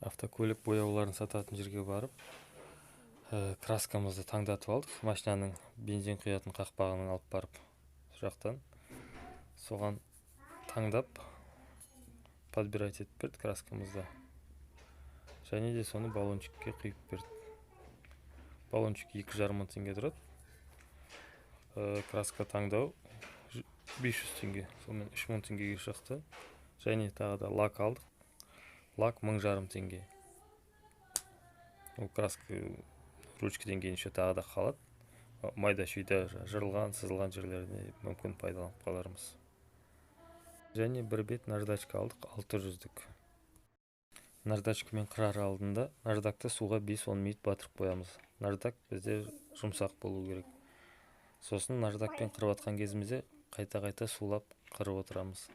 Автокөлік бояуларын сататын жерге барып, краскамызды таңдатып алдық. Машинаның бензин құятын қақпағын алып барып, жақтан соған таңдап подбирать етіп берді краскамызды. Және де соны баллончикке құйып берді. Баллончик 2,5 мың теңге тұрады. Краска таңдау 500 теңге. Сонымен 3 мың теңгеге шықты. Және тағы да лак алдық. Лак 1,5 мың теңге. Ол краска ручкадан кейін еще тағы да қалады. Майда шүйда жырылған, сызылған жерлеріне мүмкін пайдаланып қалармыз. Және бір бет наждачка алдық, 600-дік. Наждачкамен қырар алдында наждакты суға 5-10 минут батырып қоямыз. Наждак бізде жұмсақ болу керек. Сосын наждакпен қырып атқан кезімізде қайта-қайта сулап қырып отырамыз.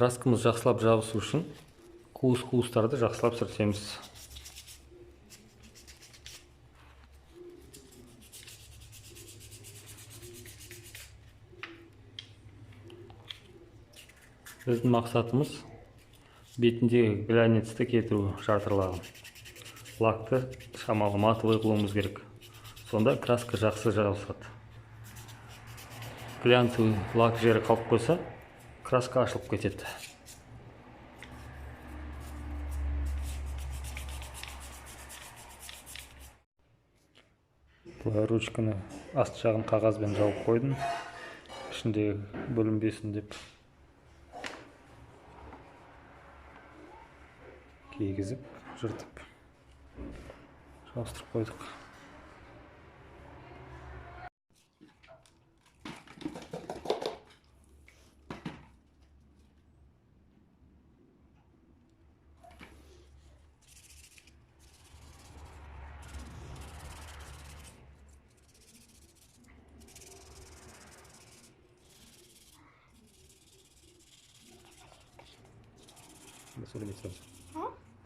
Краскамыз жақсылап жабысу үшін қуыс-қуыстарды жақсылап сүртеміз. Біздің мақсатымыз бетіндегі глянецті кетіру, жартырлағын. Лакты шамалы матовый қылуымыз керек. Сонда краска жақсы жабысады. Глянцевый лак жері қалып қойса, краска ашылып кетеді. Ручканы аст жағын қағазбен жауып қойдым. Ішіндегі бөлінбесін деп кигізіп, жыртып жабыстырып қойдық.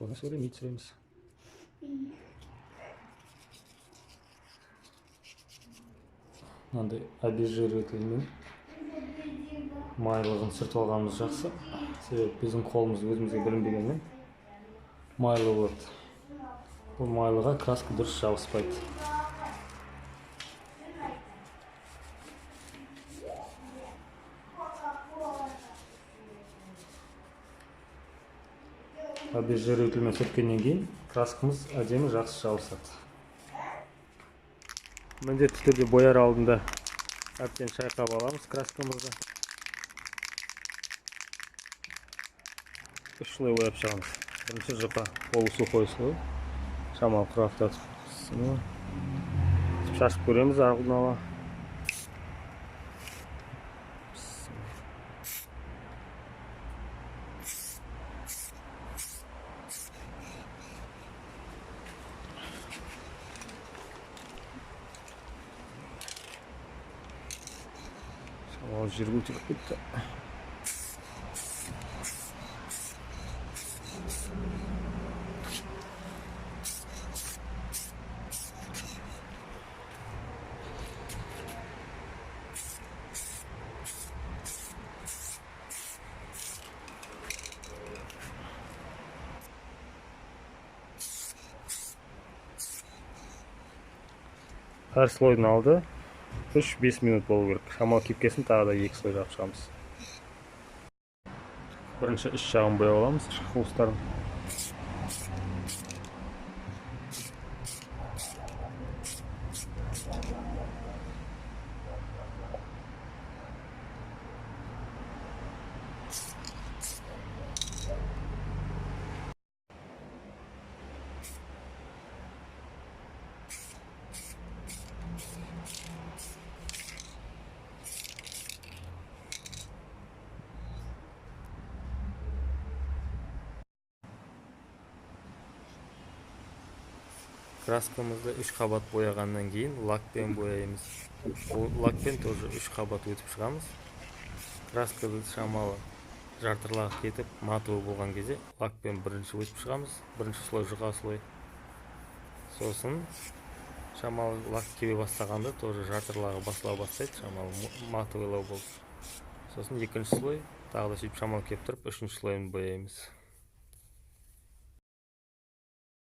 Оны сөйлемейді сөйлеміз. Мынандай обезжиретельмен майлығын сүртіп алғанымыз жақсы. Себебі біздің қолымыз өзімізге білінбегенмен майлы болады. Бұл майлыға краска дұрыс жабыспайды. Обезжиретельмен сүрткеннен кейін краскамыз әдемі жақсы жабысады. Міндетті түрде бояр алдында әбден шайқап аламыз краскамызды. 3 слой бояп шығамыз. Бірінші жұқа полусухой слой. Шамалы құрақтатып шашып көреміз алдын ала. Шамалы жерге өтіп кетті. Әр слойдың алды 3-5 минут болу керек. Шамалы кепкесін тағы да 2 слой жабып шығамыз. Бірінші іш жағын бояп аламыз, қуыстарын. краскамызды 3 қабат бояғаннан кейін лакпен бояймыз. Лакпен тоже 3 қабат өтіп шығамыз. Краскады шамалы жартырлағы кетіп, матовый болған кезде лакпен бірінші өтіп шығамыз. Бірінші слой жұқа слой. Сосын шамалы лак кебе бастағанда тоже жартырлағы басыла бастайды, шамалы матовыйлау болып. Сосын екінші слой, тағы да сөйтіп шамалы кептіріп, үшінші слойын бояймыз.